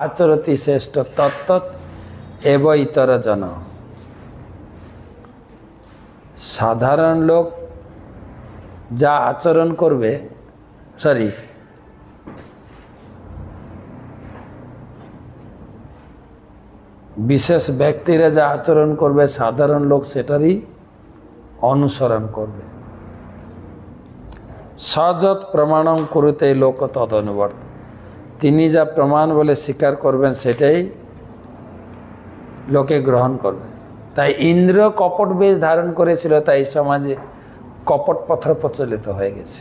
আচরতি শ্রেষ্ঠ তত্ত্ব এব ইতর জন। সাধারণ লোক যা আচরণ করবে, বিশেষ ব্যক্তিরা যা আচরণ করবে সাধারণ লোক সেটারই অনুসরণ করবে। সযৎ প্রমাণম কুরুতে লোক তদনুবর্ত, তিনি যা প্রমাণ বলে স্বীকার করবেন সেটাই লোকে গ্রহণ করবে। তাই ইন্দ্র কপট বেশ ধারণ করেছিল, তাই সমাজে কপট পথর প্রচলিত হয়ে গেছে।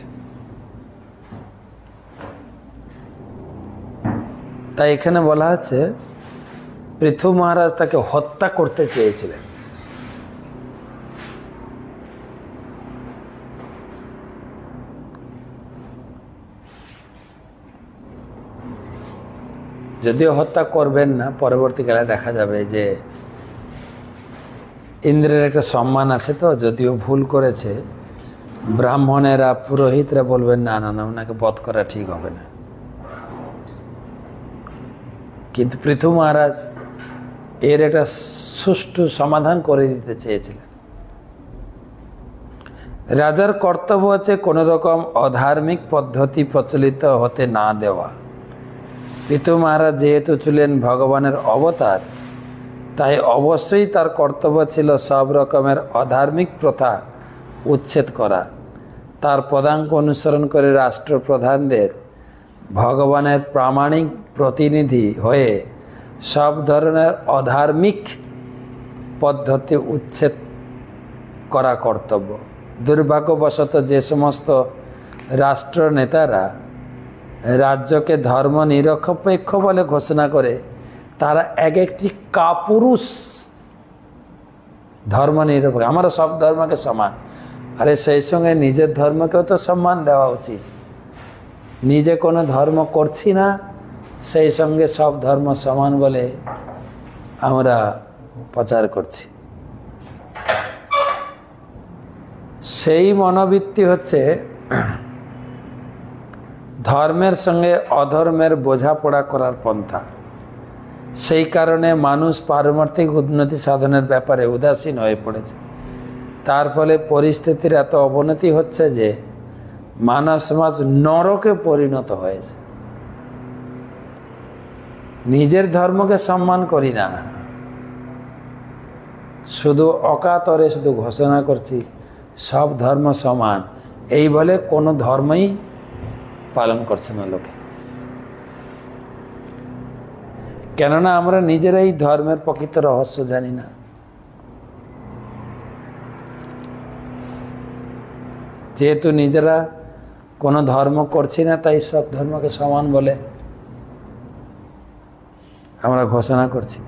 তাই এখানে বলা হচ্ছে পৃথু মহারাজ তাকে হত্যা করতে চেয়েছিলেন। যদিও হত্যা করবেন না, পরবর্তীকালে দেখা যাবে যে ইন্দ্রের একটা সম্মান আছে, তো যদিও ভুল করেছে ব্রাহ্মণেরা পুরোহিতরা বলবেন না না না ওনাকে বধ করা ঠিক হবে না। কিন্তু পৃথু মহারাজ এর একটা সুষ্ঠু সমাধান করে দিতে চেয়েছিলেন। রাজার কর্তব্য হচ্ছে কোনো রকম অধার্মিক পদ্ধতি প্রচলিত হতে না দেওয়া। পৃথু মহারাজ যেহেতু ছিলেন ভগবানের অবতার, তাই অবশ্যই তার কর্তব্য ছিল সব রকমের অধার্মিক প্রথা উচ্ছেদ করা। তার পদাঙ্ক অনুসরণ করে রাষ্ট্রপ্রধানদের ভগবানের প্রামাণিক প্রতিনিধি হয়ে সব ধরনের অধার্মিক পদ্ধতি উচ্ছেদ করা কর্তব্য। দুর্ভাগ্যবশত যে সমস্ত রাষ্ট্রনেতারা রাজ্যকে ধর্ম নিরপেক্ষ বলে ঘোষণা করে, তারা এক একটি কাপুরুষ। ধর্ম নিরপেক্ষ, আমরা সব ধর্মকে সমান, আরে সেই সঙ্গে নিজের ধর্মকেও তো সম্মান দেওয়া উচিত। নিজে কোনো ধর্ম করছি না, সেই সঙ্গে সব ধর্ম সমান বলে আমরা প্রচার করছি। সেই মনোবৃত্তি হচ্ছে ধর্মের সঙ্গে অধর্মের বোঝাপড়া করার পন্থা। সেই কারণে মানুষ পারমার্থিক উন্নতি সাধনের ব্যাপারে উদাসীন হয়ে পড়েছে। তার ফলে পরিস্থিতির এত অবনতি হচ্ছে যে মানব সমাজ নরকে পরিণত হয়েছে। নিজের ধর্মকে সম্মান করি না, শুধু অকাতরে শুধু ঘোষণা করছি সব ধর্ম সমান, এই বলে কোনো ধর্মই পালন করছে না লোকে। কেননা আমরা নিজেরাই ধর্মের প্রকৃত রহস্য জানি না। যেহেতু নিজেরা কোনো ধর্ম করছি না, তাই সব ধর্মকে সমান বলে আমরা ঘোষণা করছি।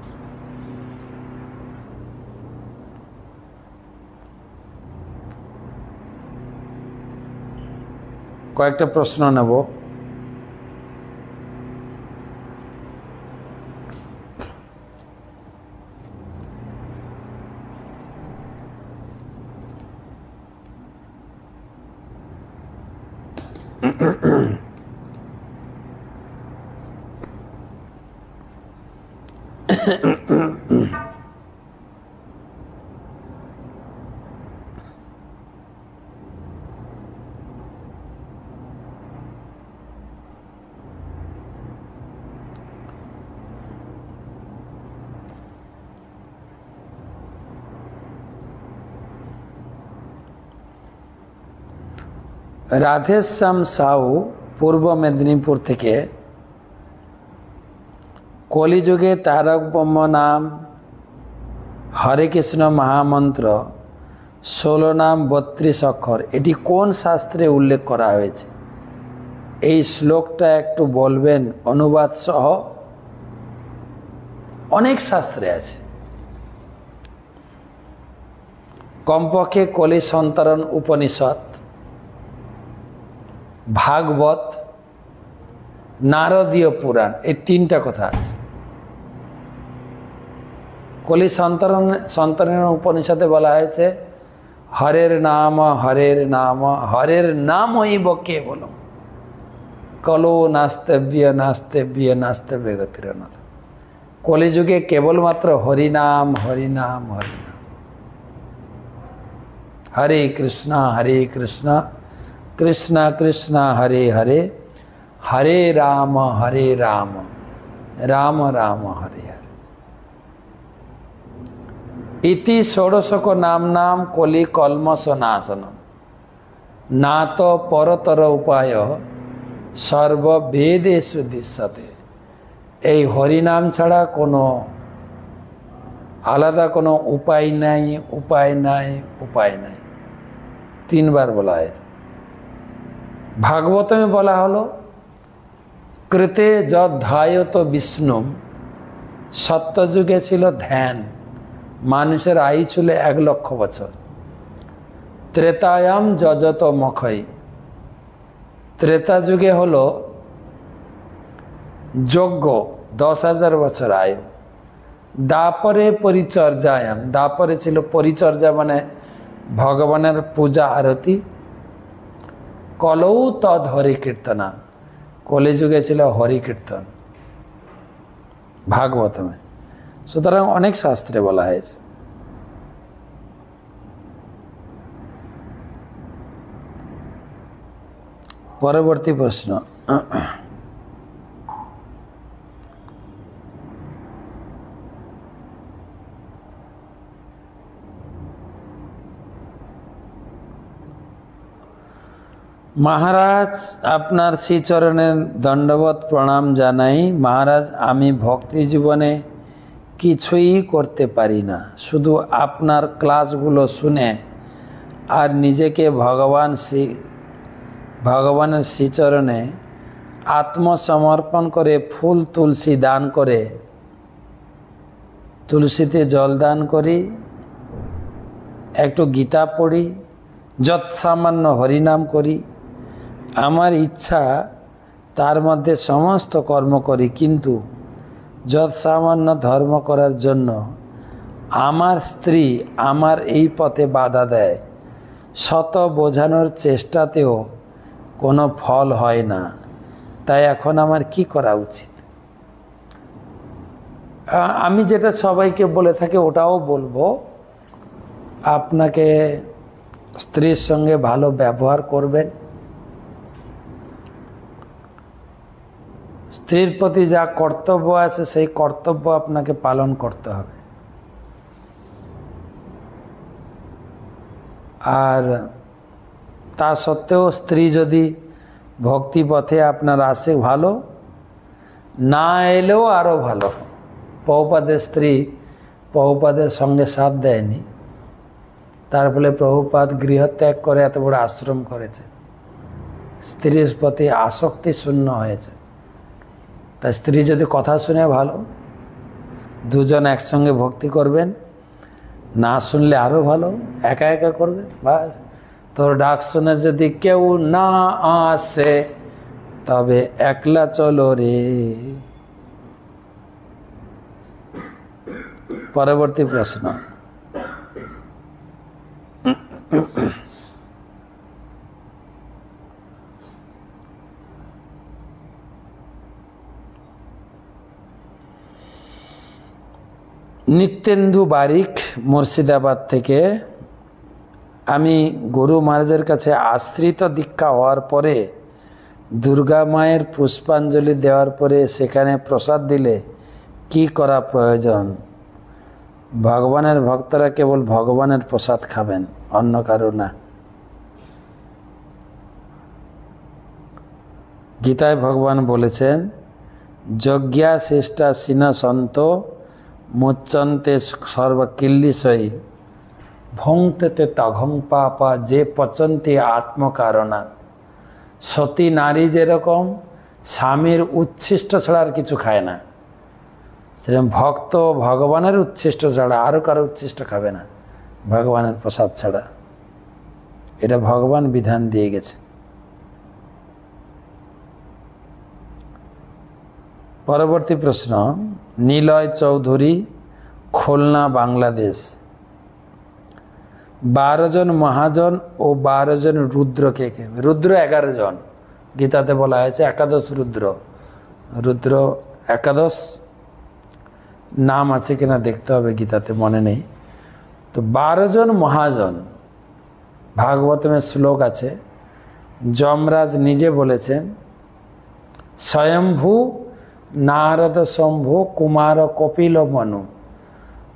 কয়েকটা প্রশ্ন নেব। রাধেশ্যাম সাউ পূর্ব মেদিনীপুর থেকে, কলিযুগে তারক ব্রহ্ম নাম, হরে কৃষ্ণ মহামন্ত্র 16 নাম 32 অক্ষর, এটি কোন শাস্ত্রে উল্লেখ করা হয়েছে? এই শ্লোকটা একটু বলবেন অনুবাদ সহ। অনেক শাস্ত্রে আছে, কমপক্ষে কলি সন্তরণ উপনিষদ, ভাগবত, নারদীয় পুরাণ, এই 3টা কথা আছে। কলি সন্তরণ উপনিষদে বলা হয়েছে হরের নাম হরের নাম হরের নাম হইব কেবল। কলো নাস্তেব্য নাস্তেব্য নাস্তেব্য গতিরনাথ। কলিযুগে কেবলমাত্র হরিনাম হরিনাম হরিনাম। হরে কৃষ্ণ কৃষ্ণ কৃষ্ণ হরে হরে, হরে রাম রাম রাম হরে হরে। ইতি ষোড়শক নাম কলি কলমশ নাশনম, না তো পরতর উপায় সর্ববেদেষু দৃশ্যতে। এই হরিনাম ছাড়া কোনো আলাদা কোনো উপায় নাই, উপায় নাই, উপায় নাই। তিনবার বলা হয়েছে। ভাগবতমে বলা হলো কৃতে যধ্যায়ত বিষ্ণু। সত্যযুগে ছিল ধ্যান, মানুষের আয়ু ছিল 1,00,000 বছর। ত্রেতায়াম যজত মখই, ত্রেতা যুগে হলো যজ্ঞ 10,000 বছর আয়ু। দাপরে পরিচর্যায়াম, দাপরে ছিল পরিচর্যা মানে ভগবানের পূজা আরতি। কলৌ তদ হরি কীর্তনা, কলিযুগে ছিল হরি কীর্তন ভাগবতমে। সুতরাং অনেক শাস্ত্রে বলা হয়েছে। পরবর্তী প্রশ্ন, মহারাজ আপনার শ্রীচরণে দণ্ডবত প্রণাম জানাই। মহারাজ আমি ভক্তি জীবনে কিছুই করতে পারি না, শুধু আপনার ক্লাসগুলো শুনে আর নিজেকে ভগবানের শ্রীচরণে আত্মসমর্পণ করে ফুল তুলসী দান করে, তুলসীতে জল দান করি, একটু গীতা পড়ি, যৎসামান্য হরিনাম করি। আমার ইচ্ছা তার মধ্যে সমস্ত কর্ম করি, কিন্তু যৎসামান্য ধর্ম করার জন্য আমার স্ত্রী আমার এই পথে বাধা দেয়। শত বোঝানোর চেষ্টাতেও কোনো ফল হয় না, তাই এখন আমার কি করা উচিত? আমি যেটা সবাইকে বলে থাকি ওটাও বলবো, আপনাকে স্ত্রীর সঙ্গে ভালো ব্যবহার করবেন, স্ত্রীর প্রতি যা কর্তব্য আছে সেই কর্তব্য আপনাকে পালন করতে হবে। আর তা সত্ত্বেও স্ত্রী যদি ভক্তি পথে আপনার আসে ভালো, না এলেও আরও ভালো। প্রভুপাদের স্ত্রী প্রভুপাদের সঙ্গে সাথ দেয়নি, তার ফলে প্রভুপাদ গৃহত্যাগ করে এত বড় আশ্রম করেছে। স্ত্রীর প্রতি আসক্তি শূন্য হয়েছে। তাই স্ত্রী যদি কথা শুনে ভালো, দুজন একসঙ্গে ভক্তি করবেন, না শুনলে আরও ভালো, একা একা করবেন। বাস, তোর ডাক শুনে যদি কেউ না আসে তবে একলা চলো রে। পরবর্তী প্রশ্ন, নিত্যেন্দু বারিক মুর্শিদাবাদ থেকে। আমি গুরু মহারাজের কাছে আশ্রিত দীক্ষা হওয়ার পরে দুর্গা মায়ের পুষ্পাঞ্জলি দেওয়ার পরে সেখানে প্রসাদ দিলে কি করা প্রয়োজন? ভগবানের ভক্তরা কেবল ভগবানের প্রসাদ খাবেন, অন্য কারো না। গীতায় ভগবান বলেছেন, যজ্ঞা শ্রেষ্ঠা সিন সন্ত মুচ্চন্তে সর্বকিল্লিশই ভঙ্ক্তে তঘং পাপা যে পচন্তি আত্মকারণা। সতী নারী যেরকম স্বামীর উচ্ছিষ্ট ছাড়া আর কিছু খায় না, সেরকম ভক্ত ভগবানের উচ্ছিষ্ট ছাড়া আরও কারো উচ্ছিষ্ট খাবে না, ভগবানের প্রসাদ ছাড়া। এটা ভগবান বিধান দিয়ে গেছে। পরবর্তী প্রশ্ন, নিলয় চৌধুরী, খুলনা, বাংলাদেশ। 12 জন মহাজন ও 12 জন রুদ্র কে কে? রুদ্র 11 জন, গীতাতে বলা হয়েছে একাদশ রুদ্র, রুদ্র একাদশ নাম আছে কিনা দেখতে হবে, গীতাতে মনে নেই। তো 12 জন মহাজন, ভাগবতমের শ্লোক আছে, যমরাজ নিজে বলেছেন, স্বয়ম্ভু নারদ শম্ভু কুমার কপিল মনু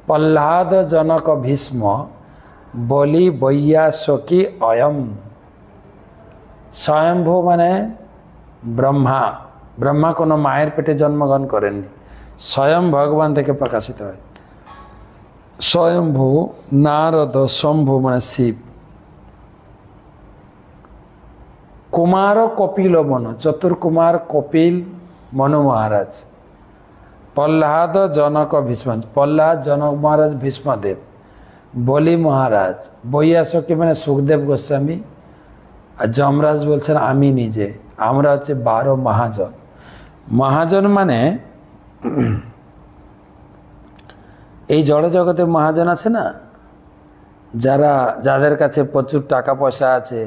প্রহ্লাদ জনক ভীষ্ম বলি বৈয়াসকি অয়ম। স্বয়ম্ভু মানে ব্রহ্মা, ব্রহ্মা কোনো মায়ের পেটে জন্মগ্রহণ করেননি, স্বয়ং ভগবান থেকে প্রকাশিত হয়েছে। স্বয়ম্ভু নারদ শম্ভু মানে শিব, কুমার কপিল মনু চতুর্কুমার কপিল মনু মহারাজ, প্রহ্লাদ জনক ভীষ্ম প্রহ্লাদ জনক মহারাজ ভীষ্মদেব, বলি মহারাজ, বৈয়াসকি মানে সুখদেব গোস্বামী, আর যমরাজ বলছেন আমি নিজে। আমরা হচ্ছে 12 মহাজন। মহাজন মানে এই জড় জগতে মহাজন আছে না, যাদের কাছে প্রচুর টাকা পয়সা আছে,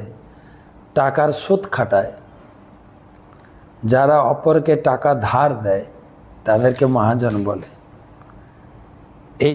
টাকার সুদ খাটায়, যারা অপরকে টাকা ধার দেয়, তাদেরকে মহাজন বলে।